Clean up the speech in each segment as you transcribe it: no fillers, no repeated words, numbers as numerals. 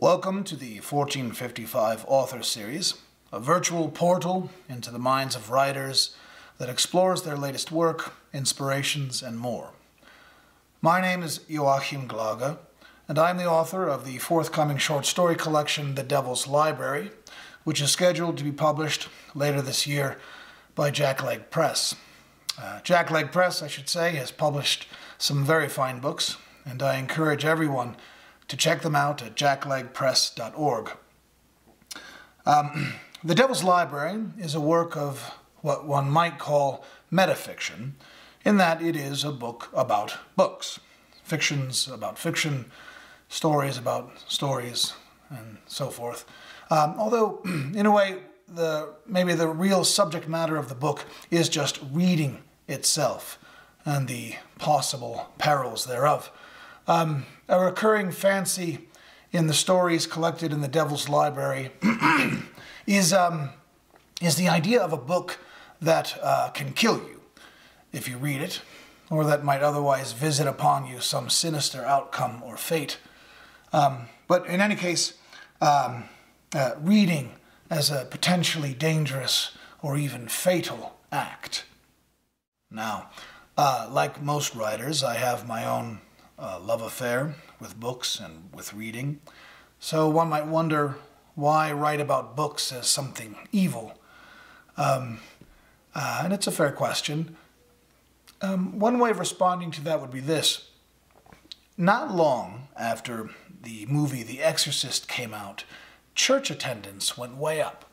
Welcome to the 1455 Author Series, a virtual portal into the minds of writers that explores their latest work, inspirations, and more. My name is Joachim Glage, and I'm the author of the forthcoming short story collection, The Devil's Library, which is scheduled to be published later this year by JackLeg Press. JackLeg Press, I should say, has published some very fine books, and I encourage everyone to check them out at jacklegpress.org. The Devil's Library is a work of what one might call metafiction, in that it is a book about books. Fictions about fiction, stories about stories, and so forth. Although, in a way, maybe the real subject matter of the book is just reading itself and the possible perils thereof. A recurring fancy in the stories collected in the Devil's Library is the idea of a book that can kill you if you read it, or that might otherwise visit upon you some sinister outcome or fate. But in any case, reading as a potentially dangerous or even fatal act. Now, like most writers, I have my own love affair with books and with reading. So one might wonder, why write about books as something evil? And it's a fair question. One way of responding to that would be this. Not long after the movie The Exorcist came out, church attendance went way up.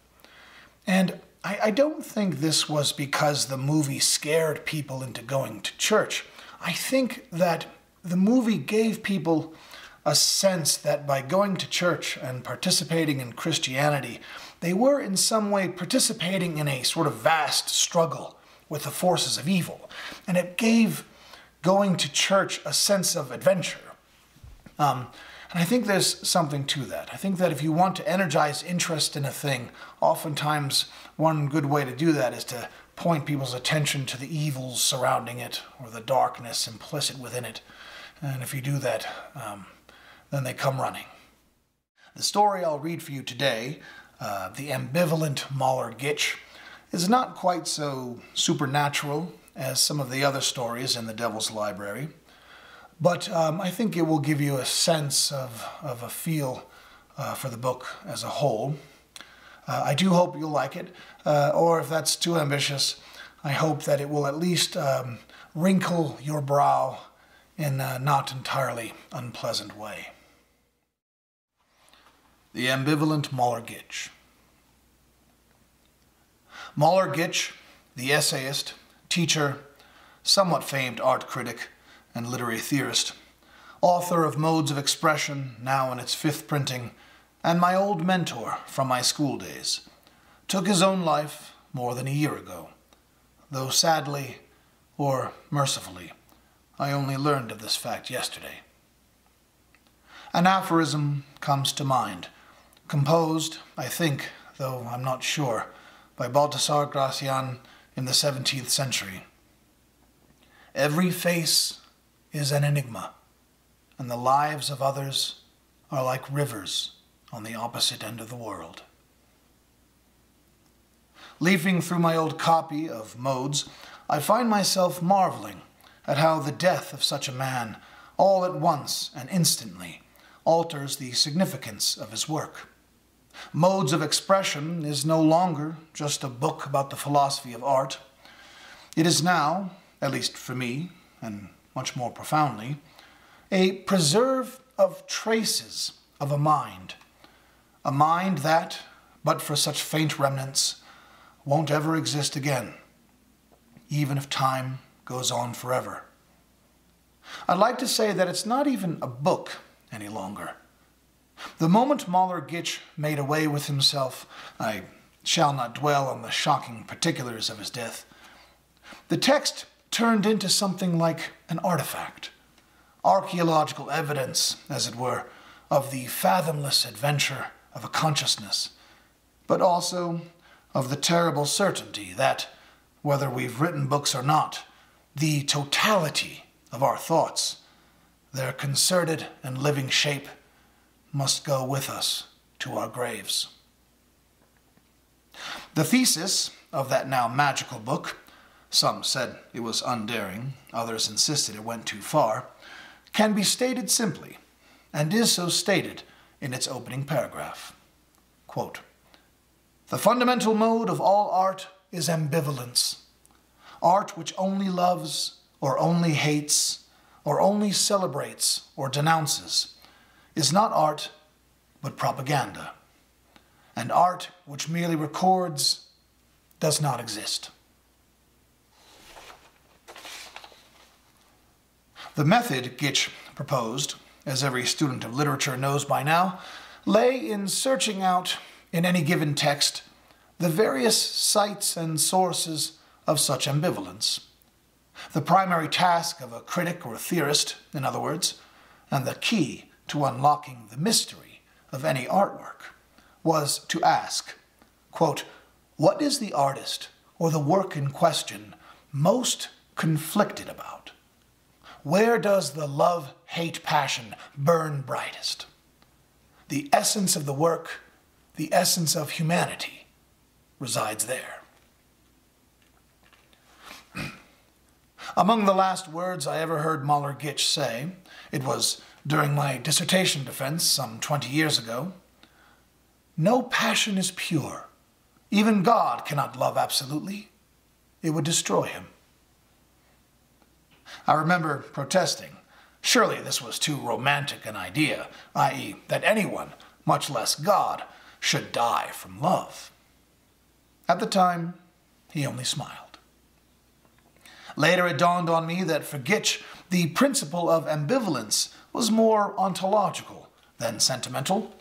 And I don't think this was because the movie scared people into going to church. I think that the movie gave people a sense that by going to church and participating in Christianity, they were in some way participating in a sort of vast struggle with the forces of evil. And it gave going to church a sense of adventure. And I think there's something to that. I think that if you want to energize interest in a thing, oftentimes one good way to do that is to point people's attention to the evils surrounding it or the darkness implicit within it. And if you do that, then they come running. The story I'll read for you today, The Ambivalent Mauler-Gitch, is not quite so supernatural as some of the other stories in the Devil's Library, but I think it will give you a sense of a feel for the book as a whole. I do hope you'll like it, or if that's too ambitious, I hope that it will at least wrinkle your brow in a not entirely unpleasant way. The Ambivalent Mauler-Gitch. Mauler-Gitch, the essayist, teacher, somewhat famed art critic, and literary theorist, author of Modes of Expression, now in its 5th printing, and my old mentor from my school days, took his own life more than a year ago, though sadly, or mercifully, I only learned of this fact yesterday. An aphorism comes to mind, composed, I think, though I'm not sure, by Baltasar Gracian in the 17th century. Every face is an enigma, and the lives of others are like rivers on the opposite end of the world. Leafing through my old copy of Modes, I find myself marveling at how the death of such a man, all at once and instantly, alters the significance of his work. Modes of Expression is no longer just a book about the philosophy of art. It is now, at least for me, and much more profoundly, a preserve of traces of a mind that, but for such faint remnants, won't ever exist again, even if time goes on forever. I'd like to say that it's not even a book any longer. The moment Mauler-Gitch made away with himself, I shall not dwell on the shocking particulars of his death, the text turned into something like an artifact, archaeological evidence, as it were, of the fathomless adventure of a consciousness, but also of the terrible certainty that, whether we've written books or not, the totality of our thoughts, their concerted and living shape, must go with us to our graves. The thesis of that now magical book, some said it was undaring, others insisted it went too far, can be stated simply, and is so stated in its opening paragraph. Quote, "The fundamental mode of all art is ambivalence. Art which only loves, or only hates, or only celebrates or denounces, is not art, but propaganda. And art which merely records does not exist." The method Glage proposed, as every student of literature knows by now, lay in searching out, in any given text, the various sites and sources of such ambivalence. The primary task of a critic or theorist, in other words, and the key to unlocking the mystery of any artwork, was to ask, quote, "What is the artist or the work in question most conflicted about? Where does the love-hate passion burn brightest? The essence of the work, the essence of humanity, resides there." Among the last words I ever heard Glage say, it was during my dissertation defense some 20 years ago, "No passion is pure. Even God cannot love absolutely. It would destroy him." I remember protesting. Surely this was too romantic an idea, i.e., that anyone, much less God, should die from love. At the time, he only smiled. Later it dawned on me that for Glage, the principle of ambivalence was more ontological than sentimental.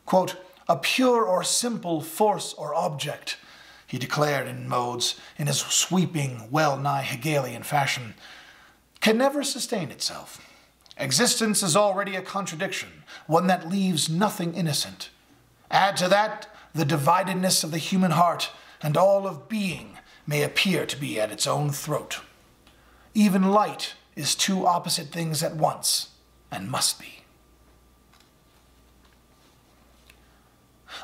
Quote, "A pure or simple force or object," he declared in his sweeping, well-nigh Hegelian fashion, "can never sustain itself. Existence is already a contradiction, one that leaves nothing innocent. Add to that the dividedness of the human heart, and all of being may appear to be at its own throat. Even light is two opposite things at once, and must be."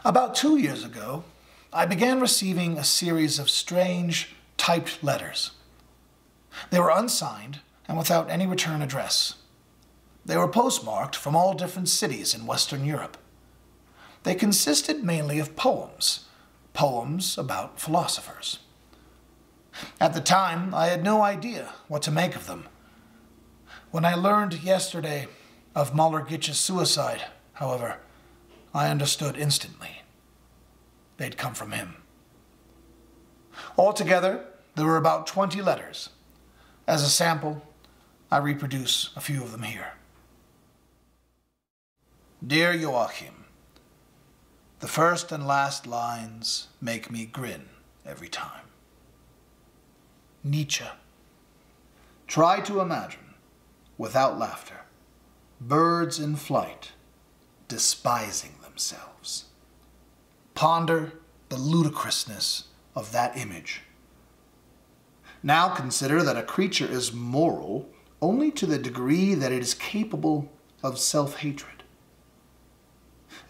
About 2 years ago, I began receiving a series of strange, typed letters. They were unsigned and without any return address. They were postmarked from all different cities in Western Europe. They consisted mainly of poems about philosophers. At the time, I had no idea what to make of them. When I learned yesterday of Glag's suicide, however, I understood instantly. They'd come from him. Altogether, there were about 20 letters. As a sample, I reproduce a few of them here. Dear Joachim, the first and last lines make me grin every time. Nietzsche. Try to imagine, without laughter, birds in flight, despising themselves. Ponder the ludicrousness of that image. Now consider that a creature is moral only to the degree that it is capable of self-hatred.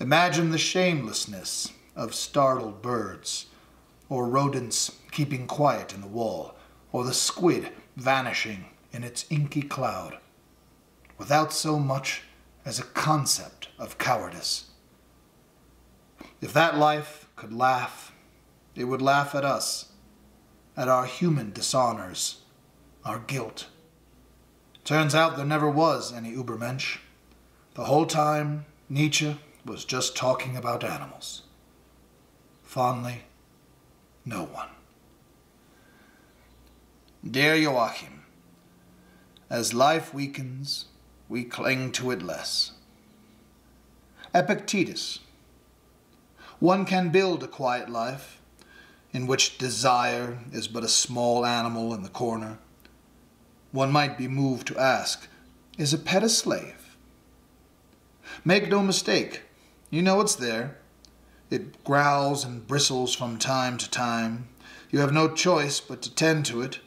Imagine the shamelessness of startled birds, or rodents keeping quiet in the wall, or the squid vanishing in its inky cloud, without so much as a concept of cowardice. If that life could laugh, it would laugh at us, at our human dishonors, our guilt. Turns out there never was any Übermensch. The whole time, Nietzsche was just talking about animals. Fondly, no one. Dear Joachim, as life weakens, we cling to it less. Epictetus. One can build a quiet life, in which desire is but a small animal in the corner. One might be moved to ask, is a pet a slave? Make no mistake, you know it's there. It growls and bristles from time to time. You have no choice but to tend to it.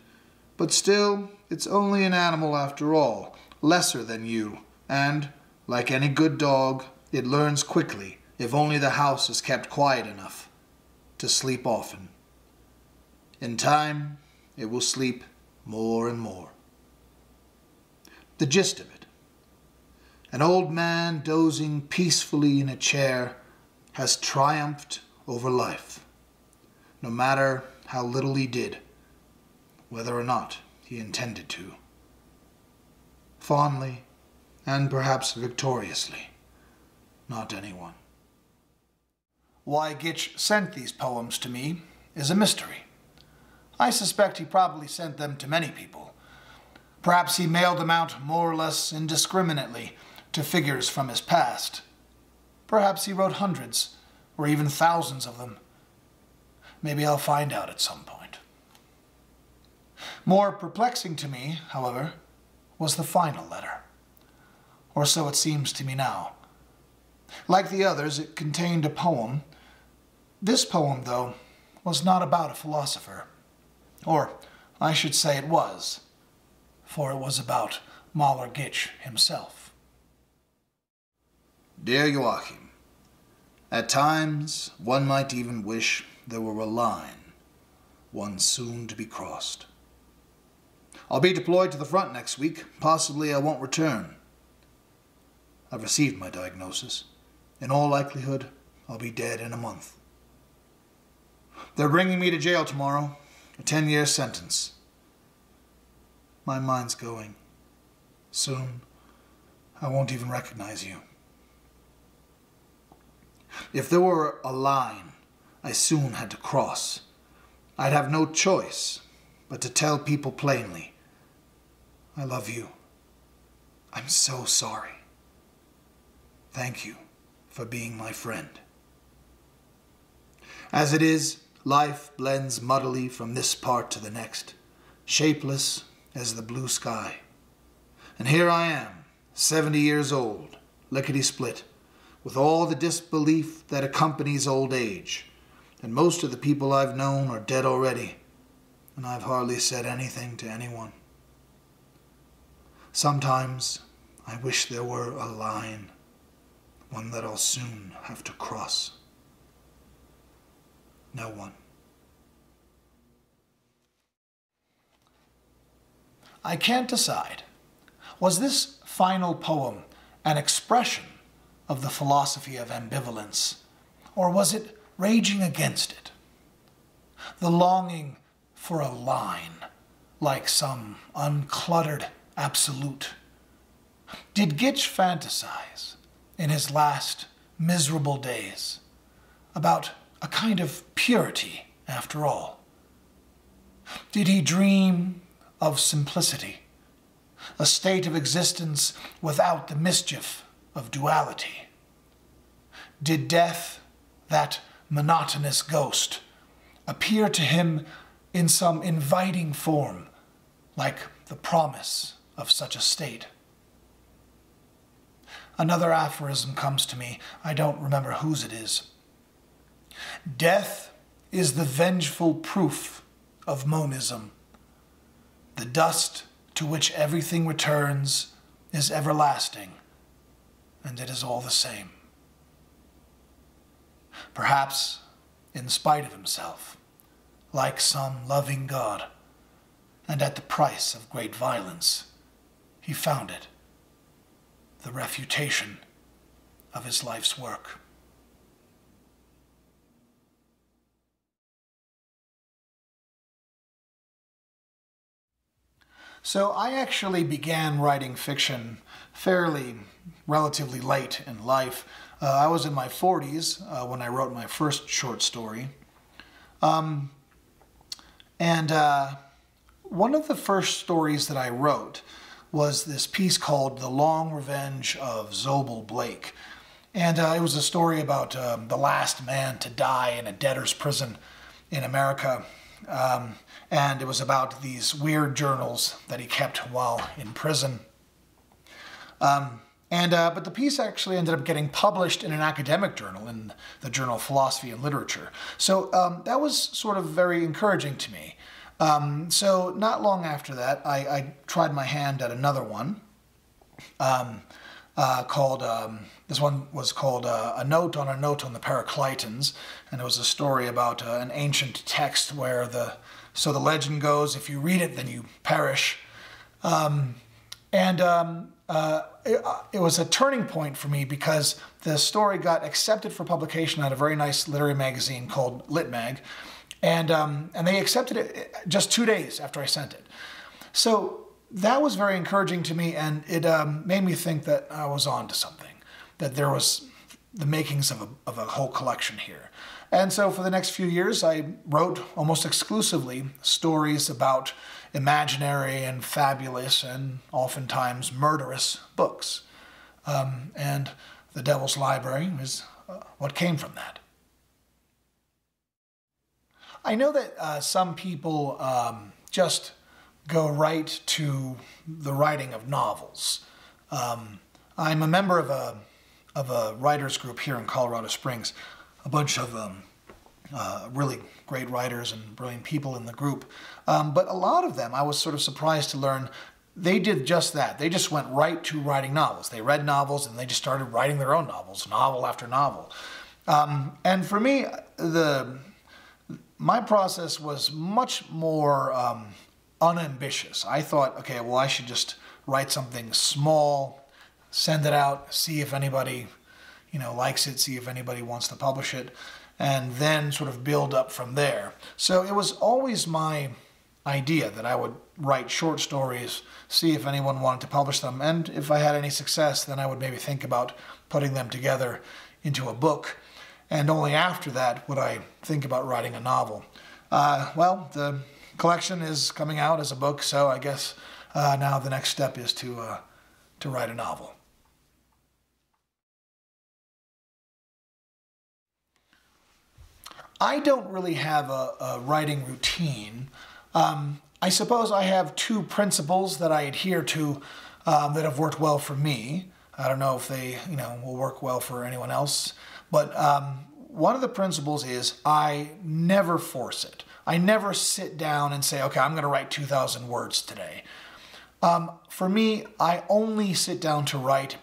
But still, it's only an animal after all, lesser than you, and, like any good dog, It learns quickly if only the house is kept quiet enough to sleep often. In time, it will sleep more and more. The gist of it: an old man dozing peacefully in a chair has triumphed over life, no matter how little he did, whether or not he intended to. Fondly, and perhaps victoriously, not anyone. Why Gitch sent these poems to me is a mystery. I suspect he probably sent them to many people. Perhaps he mailed them out more or less indiscriminately to figures from his past. Perhaps he wrote hundreds, or even thousands of them. Maybe I'll find out at some point. More perplexing to me, however, was the final letter. Or so it seems to me now. Like the others, it contained a poem. This poem, though, was not about a philosopher. Or, I should say it was, for it was about Mahler Gitch himself. Dear Joachim, at times one might even wish there were a line, one soon to be crossed. I'll be deployed to the front next week. Possibly I won't return. I've received my diagnosis. In all likelihood, I'll be dead in a month. They're bringing me to jail tomorrow, a 10-year sentence. My mind's going. Soon, I won't even recognize you. If there were a line I soon had to cross, I'd have no choice but to tell people plainly, I love you. I'm so sorry. Thank you for being my friend. As it is, life blends muddily from this part to the next, shapeless as the blue sky. And here I am, 70 years old, lickety-split, with all the disbelief that accompanies old age, and most of the people I've known are dead already, and I've hardly said anything to anyone. Sometimes I wish there were a line, one that I'll soon have to cross. No one. I can't decide. Was this final poem an expression of the philosophy of ambivalence, or was it raging against it? The longing for a line, like some uncluttered absolute. Did Gitch fantasize in his last miserable days about a kind of purity after all? Did he dream of simplicity, a state of existence without the mischief of duality? Did death, that monotonous ghost, appear to him in some inviting form, like the promise of such a state? Another aphorism comes to me. I don't remember whose it is. Death is the vengeful proof of monism. The dust to which everything returns is everlasting, and it is all the same. Perhaps, in spite of himself, like some loving God, and at the price of great violence, he found it, the refutation of his life's work. So I actually began writing fiction relatively late in life. I was in my 40s when I wrote my first short story. And one of the first stories that I wrote was this piece called The Long Revenge of Zobel Blake. And it was a story about the last man to die in a debtor's prison in America. And it was about these weird journals that he kept while in prison. But the piece actually ended up getting published in an academic journal, in the Journal of Philosophy and Literature. So that was sort of very encouraging to me. So not long after that, I tried my hand at another one called This one was called A Note on the Paraclytons, and it was a story about an ancient text where the legend goes, if you read it, then you perish. It was a turning point for me because the story got accepted for publication at a very nice literary magazine called LitMag, and they accepted it just 2 days after I sent it. So that was very encouraging to me, and it made me think that I was on to something, that there was the makings of a whole collection here. And so for the next few years, I wrote almost exclusively stories about imaginary and fabulous and oftentimes murderous books. And The Devil's Library is what came from that. I know that some people just go right to the writing of novels. I'm a member of a writers group here in Colorado Springs, a bunch of really great writers and brilliant people in the group. But a lot of them, I was sort of surprised to learn, they did just that. They just went right to writing novels. They read novels and they just started writing their own novels, novel after novel. And for me, my process was much more unambitious. I thought, okay, well, I should just write something small, send it out, see if anybody, likes it, see if anybody wants to publish it, and then sort of build up from there. So it was always my idea that I would write short stories, see if anyone wanted to publish them, and if I had any success, then I would maybe think about putting them together into a book, and only after that would I think about writing a novel. Well, the collection is coming out as a book, so I guess now the next step is to write a novel. I don't really have a writing routine. I suppose I have two principles that I adhere to that have worked well for me. I don't know if they, will work well for anyone else. But one of the principles is I never force it. I never sit down and say, okay, I'm going to write 2,000 words today. For me, I only sit down to write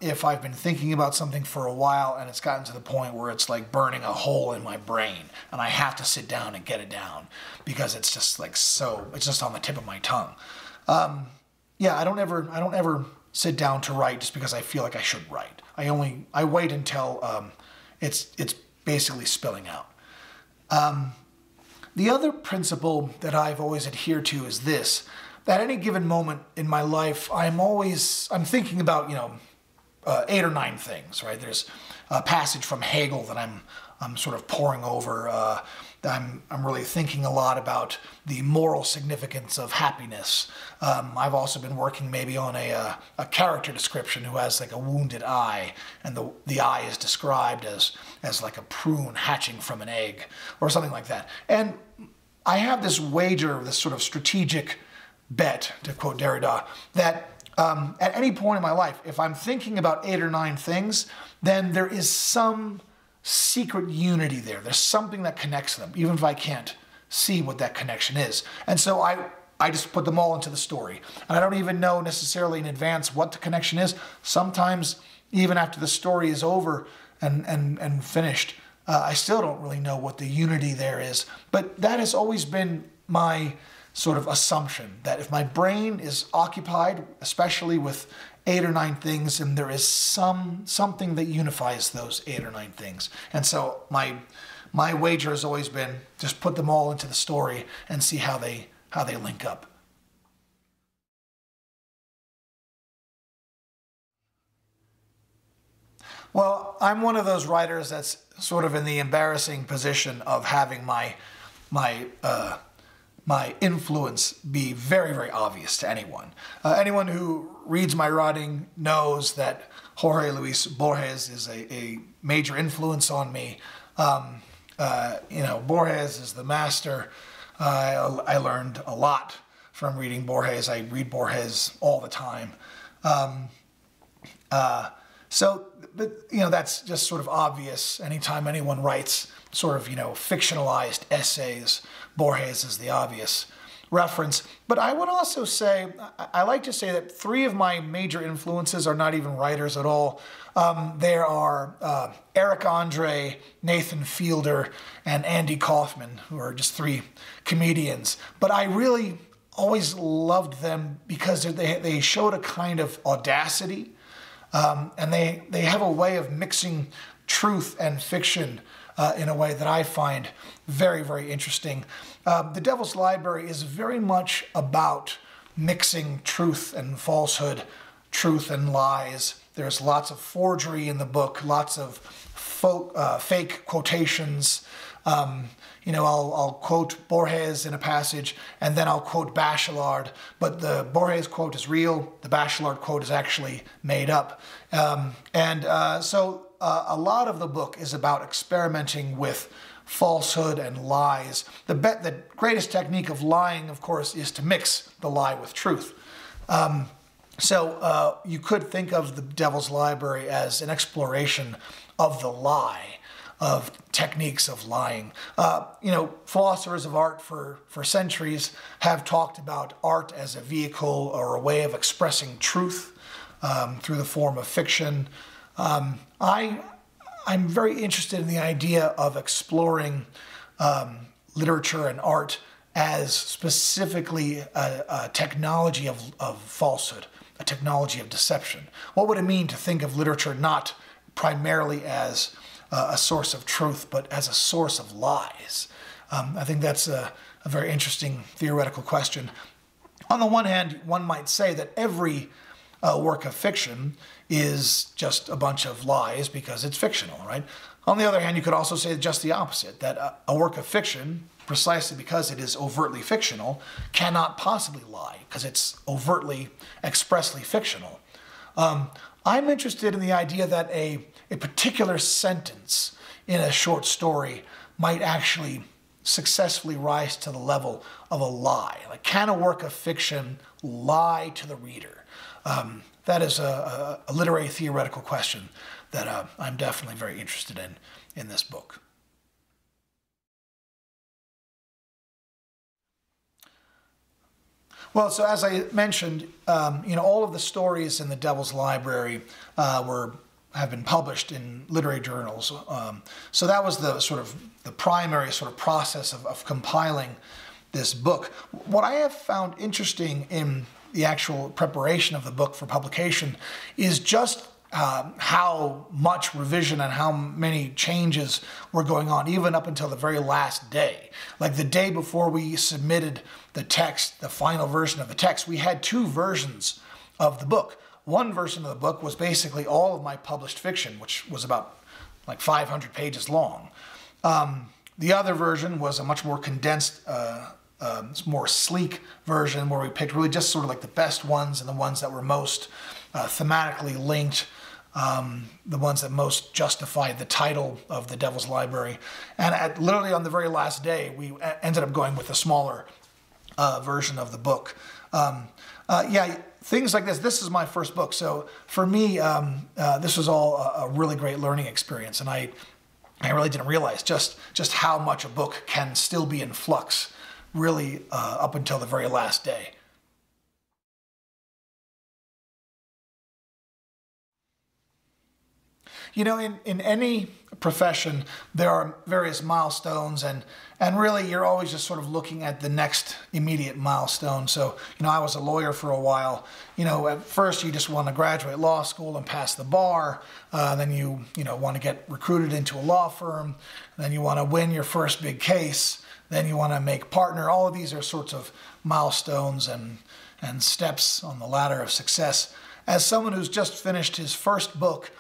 if I've been thinking about something for a while and it's gotten to the point where it's like burning a hole in my brain and I have to sit down and get it down because it's just like it's just on the tip of my tongue. Yeah, I don't ever sit down to write just because I feel like I should write. I wait until it's basically spilling out. The other principle that I've always adhered to is this: at any given moment in my life, I'm thinking about 8 or 9 things, right? There's a passage from Hegel that I'm sort of poring over. I'm really thinking a lot about the moral significance of happiness. I've also been working maybe on a character description who has like a wounded eye, and the eye is described as like a prune hatching from an egg or something like that. And I have this wager, this sort of strategic bet, to quote Derrida, that at any point in my life, if I'm thinking about 8 or 9 things, then there is some secret unity there. There's something that connects them, even if I can't see what that connection is. And so I just put them all into the story. And I don't even know necessarily in advance what the connection is. Sometimes, even after the story is over and finished, I still don't really know what the unity there is. But that has always been my sort of assumption, that if my brain is occupied, especially with 8 or 9 things, and there is something that unifies those 8 or 9 things. And so my wager has always been just put them all into the story and see how they link up. Well, I'm one of those writers that's sort of in the embarrassing position of having my influence be very, very obvious to anyone. Anyone who reads my writing knows that Jorge Luis Borges is a major influence on me. Borges is the master. I learned a lot from reading Borges. I read Borges all the time. That's just sort of obvious. Anytime anyone writes sort of, fictionalized essays, Borges is the obvious reference. But I would also say, I like to say that three of my major influences are not even writers at all. There are Eric Andre, Nathan Fielder, and Andy Kaufman, who are just three comedians. But I really always loved them because they showed a kind of audacity, and they have a way of mixing truth and fiction in a way that I find very, very interesting. The Devil's Library is very much about mixing truth and falsehood, truth and lies. There's lots of forgery in the book, lots of fake quotations. I'll quote Borges in a passage, and then I'll quote Bachelard, but the Borges quote is real, the Bachelard quote is actually made up. So a lot of the book is about experimenting with falsehood and lies. The greatest technique of lying, of course, is to mix the lie with truth. So you could think of the Devil's Library as an exploration of the lie, of techniques of lying. Philosophers of art for centuries have talked about art as a vehicle or a way of expressing truth through the form of fiction. I'm very interested in the idea of exploring literature and art as specifically a technology of falsehood, a technology of deception. What would it mean to think of literature not primarily as a source of truth, but as a source of lies? I think that's a very interesting theoretical question. On the one hand, one might say that every work of fiction is just a bunch of lies because it's fictional, right? On the other hand, you could also say just the opposite, that a work of fiction, precisely because it is overtly fictional, cannot possibly lie because it's overtly, expressly fictional. I'm interested in the idea that a particular sentence in a short story might actually successfully rise to the level of a lie. Like, can a work of fiction lie to the reader? That is a literary theoretical question that I'm definitely very interested in this book. Well, so as I mentioned, all of the stories in the Devil's Library have been published in literary journals. So that was the primary process of compiling this book. What I have found interesting in the actual preparation of the book for publication is just how much revision and how many changes were going on, even up until the very last day. Like the day before we submitted the text, the final version of the text, we had two versions of the book. One version of the book was basically all of my published fiction, which was about like 500 pages long. The other version was a much more condensed, more sleek version where we picked really just sort of like the best ones and the ones that were most thematically linked, the ones that most justified the title of the Devil's Library. And literally on the very last day, we ended up going with a smaller version of the book. Things like this. This is my first book, so for me, this was all a really great learning experience, and I really didn't realize just how much a book can still be in flux, really up until the very last day. In any profession, there are various milestones, and really you're always just sort of looking at the next immediate milestone. So, I was a lawyer for a while. At first you just want to graduate law school and pass the bar. Then you want to get recruited into a law firm. Then you want to win your first big case. Then you want to make partner. All of these are sorts of milestones and steps on the ladder of success. As someone who's just finished his first book,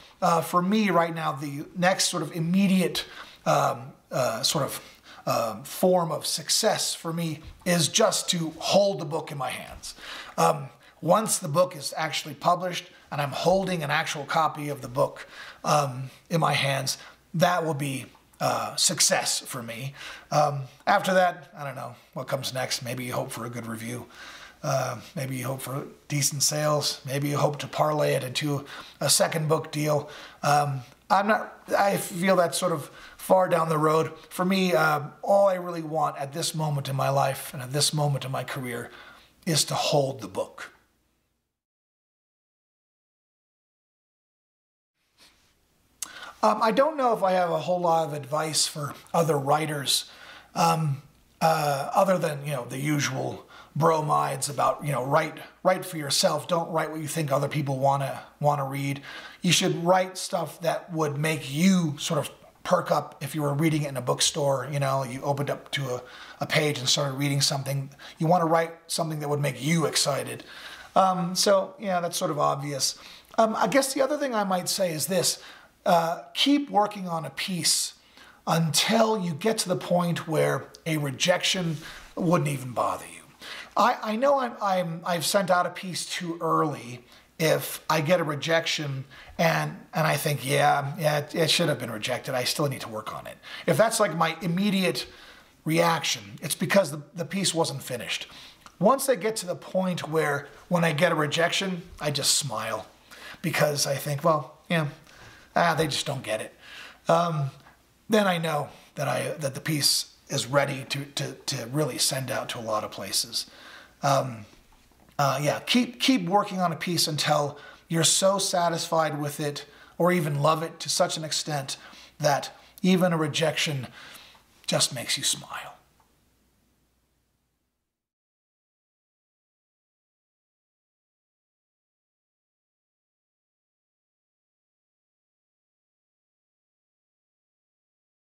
for me right now, the next sort of immediate form of success for me is just to hold the book in my hands. Once the book is actually published and I'm holding an actual copy of the book in my hands, that will be success for me. After that, I don't know what comes next. Maybe you hope for a good review. Maybe you hope for decent sales. Maybe you hope to parlay it into a second book deal. I feel that sort of far down the road. For me, all I really want at this moment in my life and at this moment in my career is to hold the book. I don't know if I have a whole lot of advice for other writers, other than, the usual bromides about, write for yourself. Don't write what you think other people want to read. You should write stuff that would make you sort of perk up if you were reading it in a bookstore. You opened up to a page and started reading something. You want to write something that would make you excited. So, that's sort of obvious. I guess the other thing I might say is this. Keep working on a piece until you get to the point where a rejection wouldn't even bother you. I know I've sent out a piece too early if I get a rejection and I think, it should have been rejected. I still need to work on it. If that's like my immediate reaction, it's because the piece wasn't finished. Once I get to the point where when I get a rejection, I just smile because I think, they just don't get it. Then I know that the piece is ready to really send out to a lot of places. Keep working on a piece until you're so satisfied with it or even love it to such an extent that even a rejection just makes you smile.